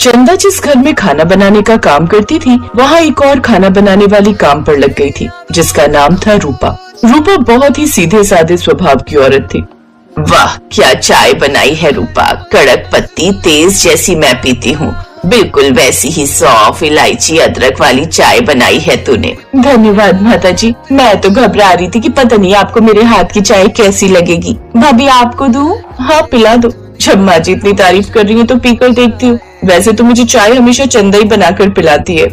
चंदा जिस घर में खाना बनाने का काम करती थी, वहाँ एक और खाना बनाने वाली काम पर लग गई थी, जिसका नाम था रूपा। रूपा बहुत ही सीधे साधे स्वभाव की औरत थी। वाह, क्या चाय बनाई है रूपा, कड़क पत्ती तेज जैसी मैं पीती हूँ, बिल्कुल वैसी ही सौंफ इलायची अदरक वाली चाय बनाई है तूने। धन्यवाद माता जी, मैं तो घबरा रही थी कि पता नहीं आपको मेरे हाथ की चाय कैसी लगेगी। भाभी आपको दूं? हाँ पिला दो। जब माँ जी इतनी तारीफ कर रही है तो पीकर देखती हूँ। वैसे तो मुझे चाय हमेशा चंदा ही बनाकर पिलाती है।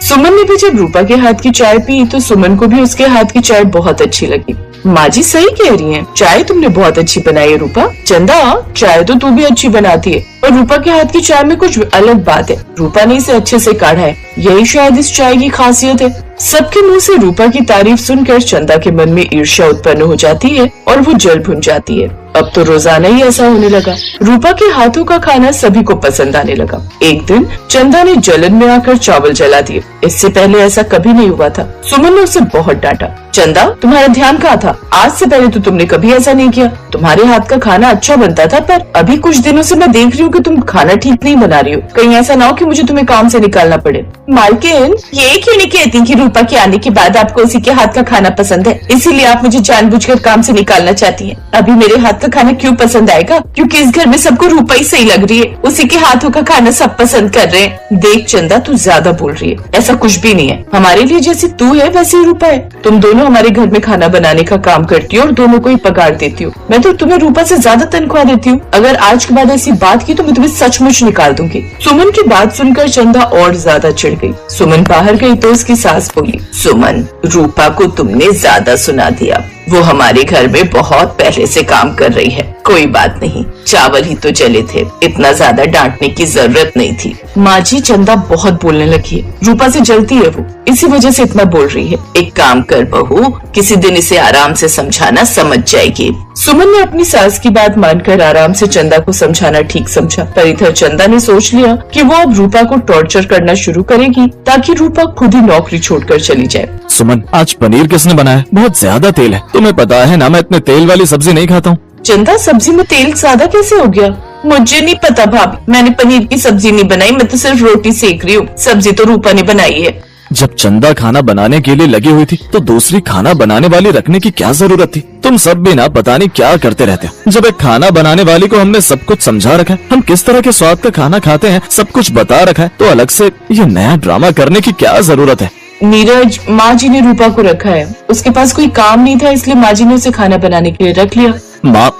सुमन ने भी जब रूपा के हाथ की चाय पी तो सुमन को भी उसके हाथ की चाय बहुत अच्छी लगी। माँ जी सही कह रही हैं, चाय तुमने बहुत अच्छी बनाई है रूपा। चंदा, चाय तो तू भी अच्छी बनाती है, और रूपा के हाथ की चाय में कुछ अलग बात है। रूपा ने इसे अच्छे से काढ़ा है, यही शायद इस चाय की खासियत है। सबके मुंह से रूपा की तारीफ सुनकर चंदा के मन में ईर्ष्या उत्पन्न हो जाती है और वो जल भुन जाती है। अब तो रोजाना ही ऐसा होने लगा। रूपा के हाथों का खाना सभी को पसंद आने लगा। एक दिन चंदा ने जलन में आकर चावल जला दिए। इससे पहले ऐसा कभी नहीं हुआ था। सुमन ने उसे बहुत डांटा। चंदा, तुम्हारा ध्यान कहाँ था? आज से पहले तो तुमने कभी ऐसा नहीं किया। तुम्हारे हाथ का खाना अच्छा बनता था, पर अभी कुछ दिनों से मैं देख रही हूँ कि तुम खाना ठीक नहीं बना रही हो। कहीं ऐसा ना हो कि मुझे तुम्हें काम से निकालना पड़े। मालकिन, ये क्यों नहीं कहती कि रूपा के आने के बाद आपको उसी के हाथ का खाना पसंद है, इसीलिए आप मुझे जानबूझकर काम से निकालना चाहती हैं। अभी मेरे हाथ का खाना क्यों पसंद आएगा? क्योंकि इस घर में सबको रूपा ही सही लग रही है, उसी के हाथों का खाना सब पसंद कर रहे हैं। देख चंदा, तू ज्यादा बोल रही है, ऐसा कुछ भी नहीं है। हमारे लिए जैसी तू है वैसी ही रूपा है। तुम दोनों हमारे घर में खाना बनाने का काम करती हो और दोनों को ही पगार देती हो। मैं तो तुम्हें रूपा से ज्यादा तनख्वाह देती हूँ। अगर आज के बाद ऐसी बात की तो मैं तुम्हें सचमुच निकाल दूंगी। सुमन की बात सुनकर चंदा और ज्यादा चिढ़ गई। सुमन बाहर गई तो उसकी सास बोली, सुमन, रूपा को तुमने ज्यादा सुना दिया। वो हमारे घर में बहुत पहले से काम कर रही है। कोई बात नहीं, चावल ही तो जले थे, इतना ज्यादा डांटने की जरूरत नहीं थी। माँ जी, चंदा बहुत बोलने लगी है। रूपा से जलती है वो, इसी वजह से इतना बोल रही है। एक काम कर बहू, किसी दिन इसे आराम से समझाना, समझ जाएगी। सुमन ने अपनी सास की बात मानकर आराम से चंदा को समझाना ठीक समझा, पर इधर चंदा ने सोच लिया कि वो अब रूपा को टॉर्चर करना शुरू करेगी ताकि रूपा खुद ही नौकरी छोड़कर चली जाए। सुमन, आज पनीर किसने बनाया? बहुत ज्यादा तेल है, तुम्हें पता है ना मैं इतने तेल वाली सब्जी नहीं खाता हूँ। चंदा, सब्जी में तेल ज्यादा कैसे हो गया? मुझे नहीं पता भाभी, मैंने पनीर की सब्जी नहीं बनाई, मैं तो सिर्फ रोटी सेक रही हूँ। सब्जी तो रूपा ने बनाई है। जब चंदा खाना बनाने के लिए लगी हुई थी तो दूसरी खाना बनाने वाली रखने की क्या जरूरत थी? तुम सब भी ना पता नहीं क्या करते रहते हो। जब एक खाना बनाने वाली को हमने सब कुछ समझा रखा है, हम किस तरह के स्वाद का खाना खाते हैं सब कुछ बता रखा है, तो अलग से ये नया ड्रामा करने की क्या जरूरत है? नीरज, माँ जी ने रूपा को रखा है, उसके पास कोई काम नहीं था इसलिए माँ जी ने उसे खाना बनाने के लिए रख लिया। माँ,